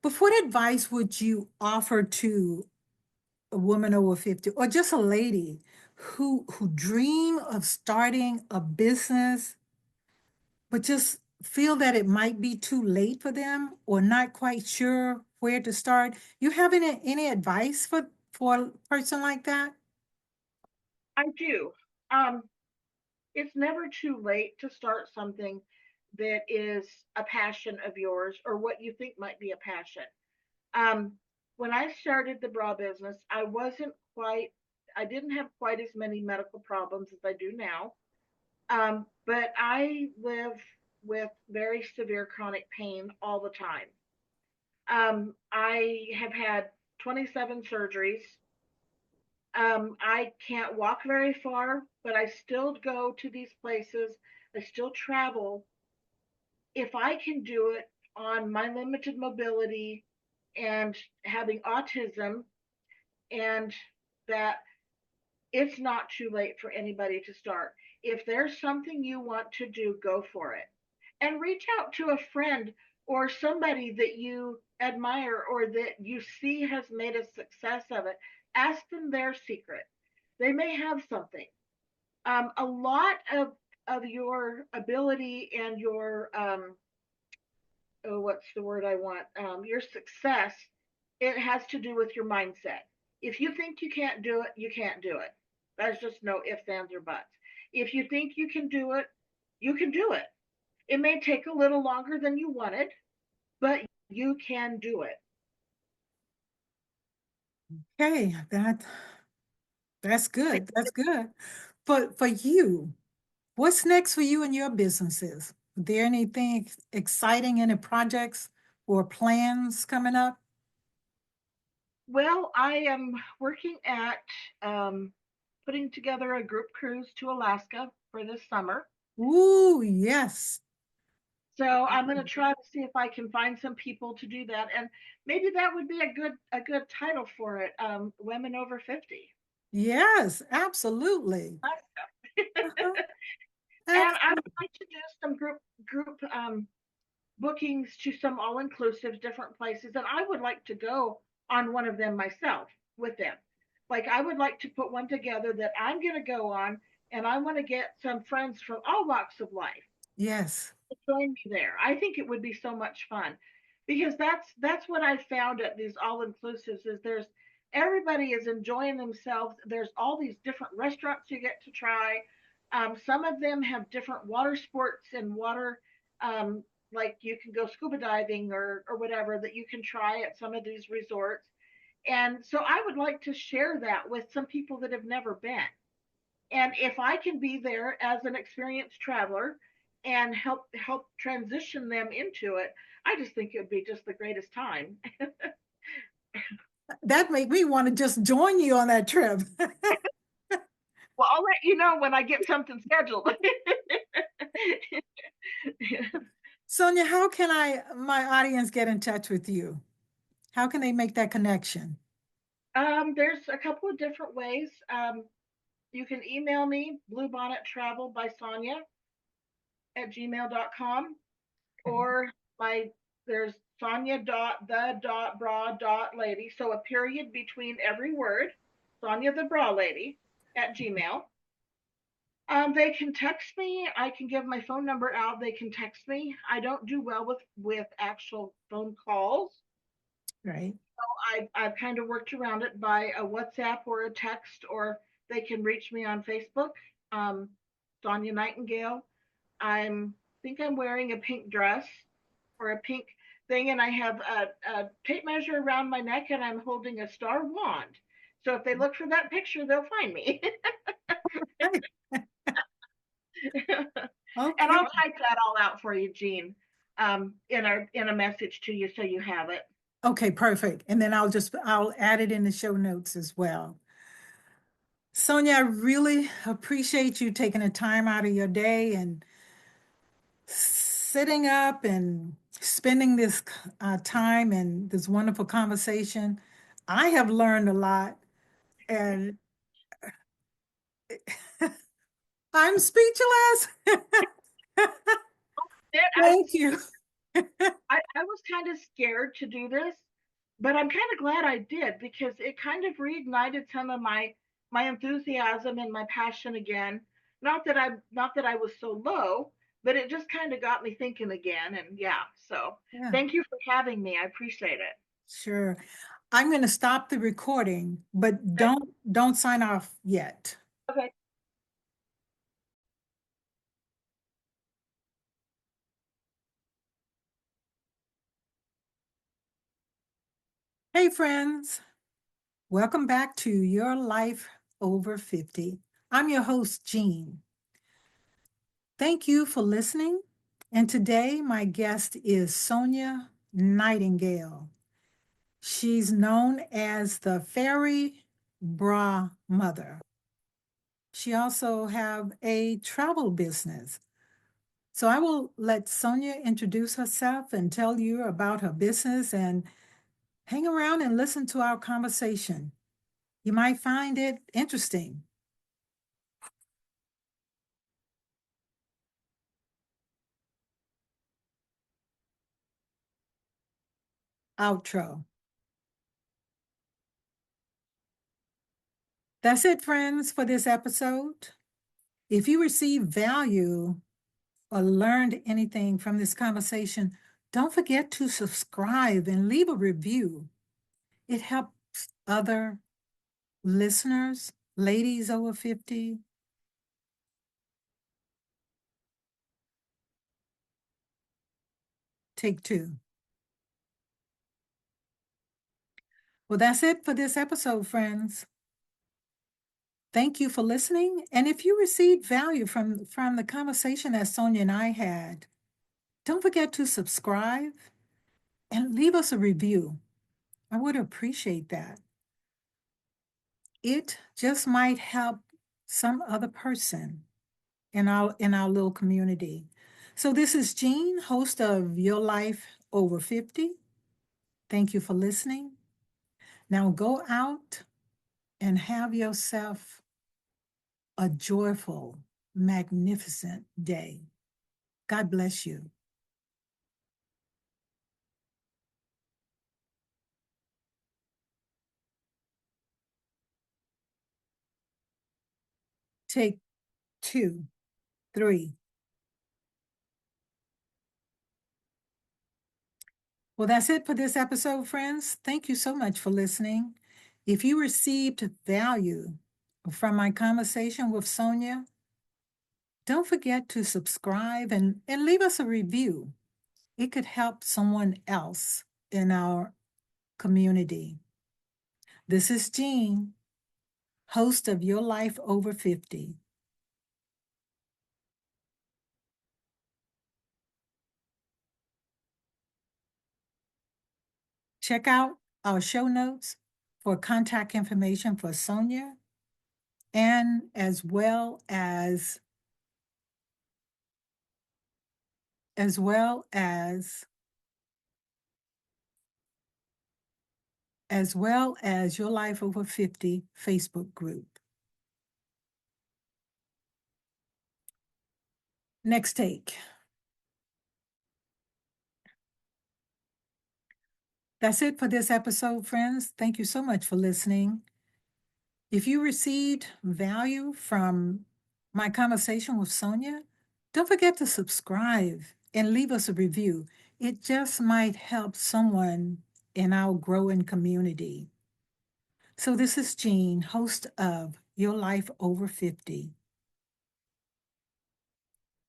But what advice would you offer to a woman over 50 or just a lady who dream of starting a business but just feel that it might be too late for them or not quite sure where to start? You have any advice for a person like that? I do. Um, it's never too late to start something that is a passion of yours or what you think might be a passion. Um, when I started the bra business, I didn't have quite as many medical problems as I do now. But I live with very severe chronic pain all the time. I have had 27 surgeries. I can't walk very far, but I still go to these places. I still travel. If I can do it on my limited mobility and having autism, and that it's not too late for anybody to start. If there's something you want to do, go for it. And reach out to a friend or somebody that you admire or that you see has made a success of it. Ask them their secret. They may have something. A lot of your ability and your oh, what's the word I want? Your success, it has to do with your mindset. If you think you can't do it, you can't do it. There's just no ifs, ands, or buts. If you think you can do it, you can do it. It may take a little longer than you wanted, but you can do it. Okay, that's good. That's good. But for you, what's next for you and your businesses? Are there anything exciting, any projects or plans coming up? Well, I am working at putting together a group cruise to Alaska for this summer. Ooh, yes. So I'm going to try to see if I can find some people to do that, and maybe that would be a good title for it. Women over 50. Yes, absolutely. Uh-huh. And I Absolutely. would like to do some group bookings to some all inclusive different places, and I would like to go on one of them myself with them. Like I would like to put one together that I'm going to go on, and I want to get some friends from all walks of life Yes. join me there. I think it would be so much fun because that's what I found at these all inclusives is there's everybody is enjoying themselves. There's all these different restaurants you get to try. Some of them have different water sports and water, like you can go scuba diving or whatever that you can try at some of these resorts. And so I would like to share that with some people that have never been. And if I can be there as an experienced traveler and help transition them into it, I just think it would be just the greatest time. That make me want to just join you on that trip. Well, I'll let you know when I get something scheduled. Sonia, how can my audience get in touch with you? How can they make that connection? There's a couple of different ways. You can email me, Bluebonnet Travel by Sonia at gmail.com, Okay. or my there's Sonia.the.bra.lady, so a period between every word, Sonia the Bra Lady at Gmail. They can text me. I can give my phone number out. They can text me. I don't do well with actual phone calls. Right. I've kind of worked around it by a WhatsApp or a text, or they can reach me on Facebook. Um, Sonia Nightingale. I'm think I'm wearing a pink dress or a pink thing, and I have a tape measure around my neck, and I'm holding a star wand. So if they look for that picture, they'll find me. Right. And Okay. I'll type that all out for you, Jean, in a message to you so you have it. Okay, perfect. And then I'll add it in the show notes as well. Sonia, I really appreciate you taking the time out of your day and sitting up and spending this time and this wonderful conversation. I have learned a lot and I'm speechless. I Thank was you. I was kind of scared to do this, but I'm kind of glad I did because it kind of reignited some of my enthusiasm and my passion again. Not that I was so low, but it just kind of got me thinking again. And yeah, so Yeah, thank you for having me. I appreciate it. sure. I'm going to stop the recording, but Okay. don't sign off yet. Okay. Hey friends, welcome back to Your Life Over 50. I'm your host, Jean. Thank you for listening. And today my guest is Sonia Nightingale. She's known as the fairy bra mother. She also have a travel business. So I will let Sonia introduce herself and tell you about her business and hang around and listen to our conversation. You might find it interesting. Outro. That's it, friends, for this episode. If you received value or learned anything from this conversation, don't forget to subscribe and leave a review. It helps other listeners, ladies over 50. Take two. Well, that's it for this episode, friends. Thank you for listening. And if you received value from the conversation that Sonia and I had, don't forget to subscribe and leave us a review. I would appreciate that. It just might help some other person in our little community. So this is Jean, host of Your Life Over 50. Thank you for listening. Now go out and have yourself a joyful, magnificent day. God bless you. Take two, three. Well, that's it for this episode, friends. Thank you so much for listening. If you received value from my conversation with Sonia, don't forget to subscribe and leave us a review. It could help someone else in our community. This is Jean, host of Your Life Over 50. Check out our show notes for contact information for Sonia and as well as Your Life Over 50 Facebook group. Next take. That's it for this episode, friends. Thank you so much for listening. If you received value from my conversation with Sonia, don't forget to subscribe and leave us a review. It just might help someone in our growing community. So this is Jean, host of Your Life Over 50.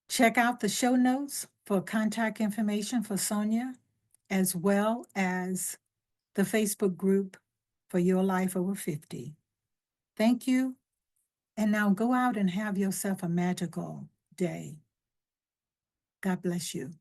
Check out the show notes for contact information for Sonia, as well as the Facebook group for Your Life Over 50. Thank you. And now go out and have yourself a magical day. God bless you.